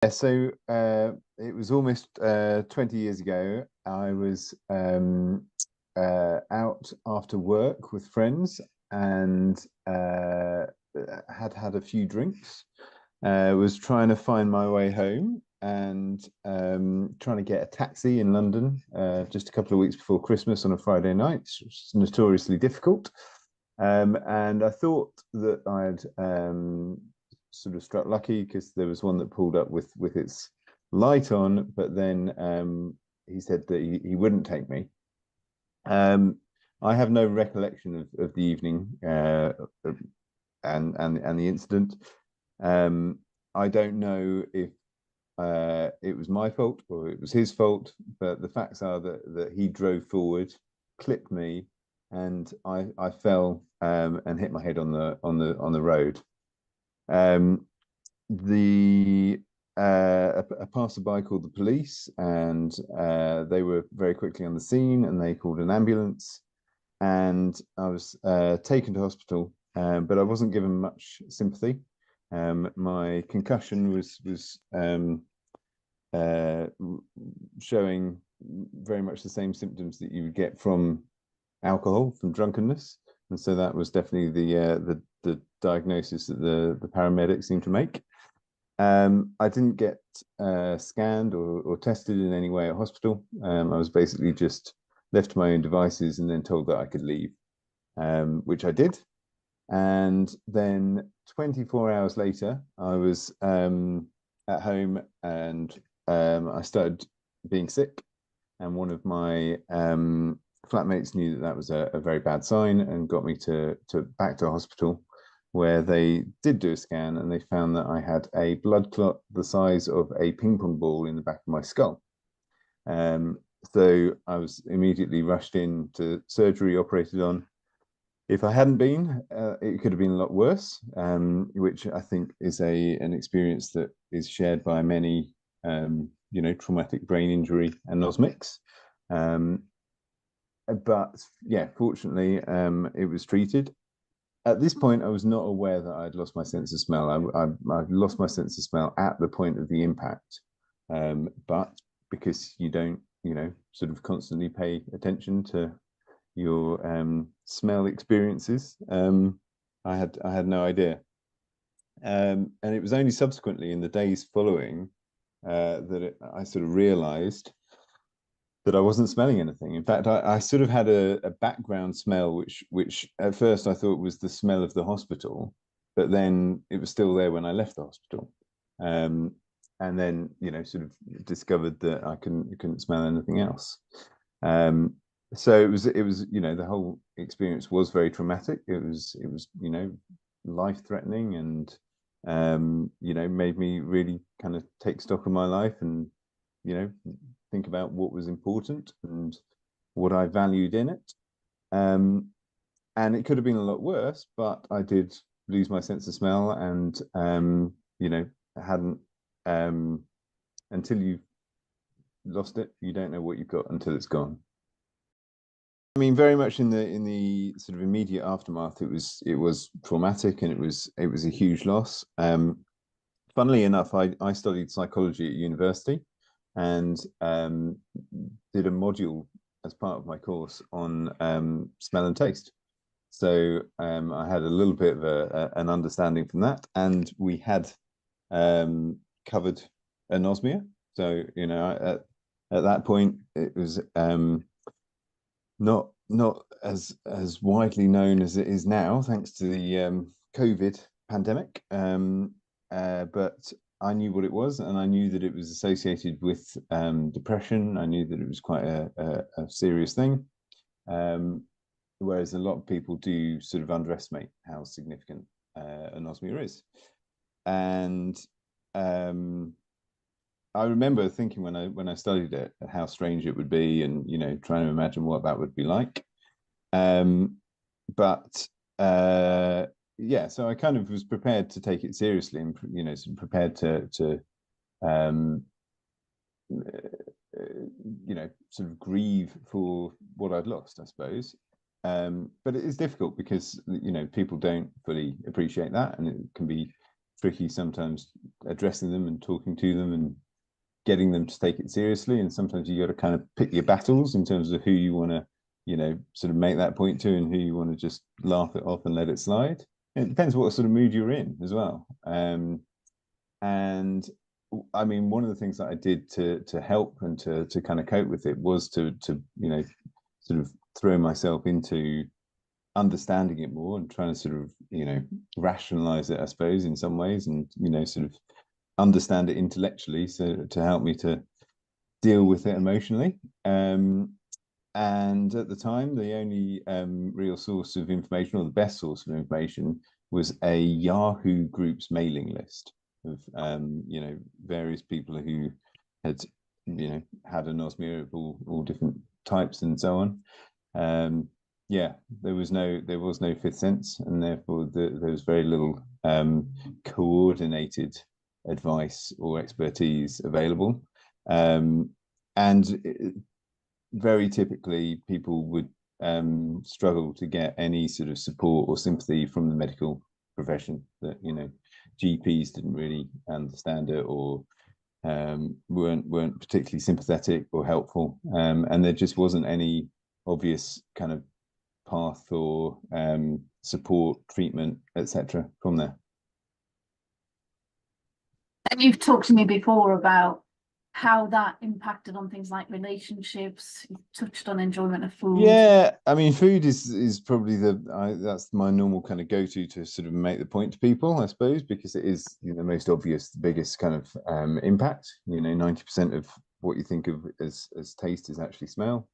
Yeah, so it was almost 20 years ago. I was out after work with friends and had had a few drinks. Was trying to find my way home and trying to get a taxi in London just a couple of weeks before Christmas on a Friday night, which was notoriously difficult. And I thought that I'd sort of struck lucky because there was one that pulled up with its light on, but then he said that he wouldn't take me. Um, I have no recollection of the evening and the incident. Um, I don't know if it was my fault or it was his fault, but the facts are that he drove forward, clipped me, and I fell and hit my head on the road. Um, the a passerby called the police, and they were very quickly on the scene, and they called an ambulance, and I was taken to hospital, but I wasn't given much sympathy. My concussion was uh, showing very much the same symptoms that you would get from alcohol, from drunkenness, and so that was definitely the diagnosis that the paramedics seemed to make. I didn't get scanned or tested in any way at hospital. I was basically just left to my own devices and then told that I could leave, which I did. And then 24 hours later, I was at home and I started being sick. And one of my flatmates knew that that was a very bad sign and got me to back to a hospital where they did do a scan and they found that I had a blood clot the size of a ping pong ball in the back of my skull. Um, so I was immediately rushed into surgery, operated on. If I hadn't been, it could have been a lot worse, which I think is an experience that is shared by many, traumatic brain injury anosmics. Um, but yeah, fortunately, it was treated. At this point, I was not aware that I'd lost my sense of smell. I lost my sense of smell at the point of the impact, but because you don't, sort of constantly pay attention to your smell experiences. I had no idea, and it was only subsequently in the days following I sort of realised that I wasn't smelling anything. In fact, I sort of had a background smell, which at first I thought was the smell of the hospital, but then it was still there when I left the hospital. Um, and then, sort of discovered that I couldn't smell anything else. Um, so it was, the whole experience was very traumatic. It was, life threatening and, made me really kind of take stock of my life and, you know, think about what was important and what I valued in it. Um, and it could have been a lot worse, but I did lose my sense of smell and, hadn't, um, until you've lost it, you don't know what you've got until it's gone. I mean, very much in the sort of immediate aftermath, it was traumatic and it was a huge loss. Funnily enough, I studied psychology at university and did a module as part of my course on smell and taste. So I had a little bit of an understanding from that, and we had covered anosmia. So at that point, it was not as widely known as it is now, thanks to the COVID pandemic. But I knew what it was, and I knew that it was associated with depression. I knew that it was quite a serious thing. Whereas a lot of people do sort of underestimate how significant anosmia is. And I remember thinking when I studied it how strange it would be, and trying to imagine what that would be like. But yeah, so I kind of was prepared to take it seriously, and prepared to um, sort of grieve for what I'd lost, I suppose. But it is difficult because people don't fully appreciate that, and it can be tricky sometimes addressing them and talking to them and getting them to take it seriously. And sometimes you got to kind of pick your battles in terms of who you want to, you know, sort of make that point to and who you want to just laugh it off and let it slide. And it depends what sort of mood you're in as well. And I mean, one of the things that I did to help and to kind of cope with it was to you know, sort of throw myself into understanding it more and trying to sort of, you know, rationalize it, I suppose, in some ways, and, you know, sort of understand it intellectually, so to help me to deal with it emotionally. And at the time, the only real source of information, or the best source of information, was a Yahoo Groups mailing list of you know, various people who had, you know, had anosmia of all different types and so on. Yeah, there was no fifth sense, and therefore there was very little coordinated advice or expertise available. And very typically people would struggle to get any sort of support or sympathy from the medical profession. That, you know, GPs didn't really understand it, or weren't particularly sympathetic or helpful, and there just wasn't any obvious kind of path or support, treatment, etc. from there. And you've talked to me before about how that impacted on things like relationships. You touched on enjoyment of food. Yeah, I mean, food is probably that's my normal kind of go-to to sort of make the point to people, I suppose, because it is, you know, the most obvious, the biggest kind of impact. You know, 90% of what you think of as taste is actually smell.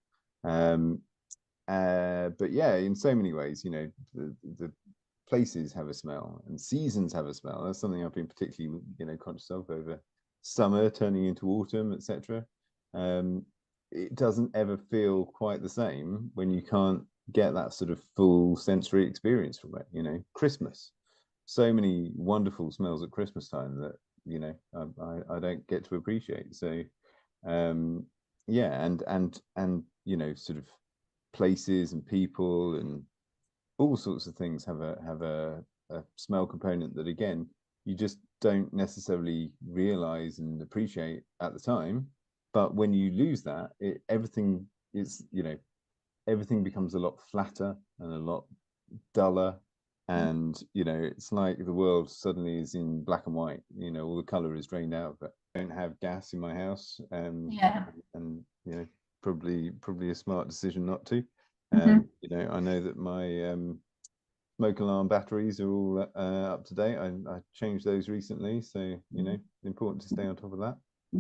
But yeah, in so many ways, you know, the places have a smell and seasons have a smell. That's something I've been particularly, you know, conscious of over summer turning into autumn, etc. It doesn't ever feel quite the same when you can't get that sort of full sensory experience from it. You know, Christmas, so many wonderful smells at Christmas time that, you know, I don't get to appreciate. So yeah, and you know, sort of places and people and all sorts of things have a smell component that, again, you just don't necessarily realize and appreciate at the time. But when you lose that, everything is, you know, everything becomes a lot flatter and a lot duller, and, you know, it's like the world suddenly is in black and white. You know, all the color is drained out. But I don't have gas in my house, Yeah. and, you know, probably a smart decision not to. Mm-hmm. You know, I know that my smoke alarm batteries are all up to date. I changed those recently, so, you know, important to stay on top of that.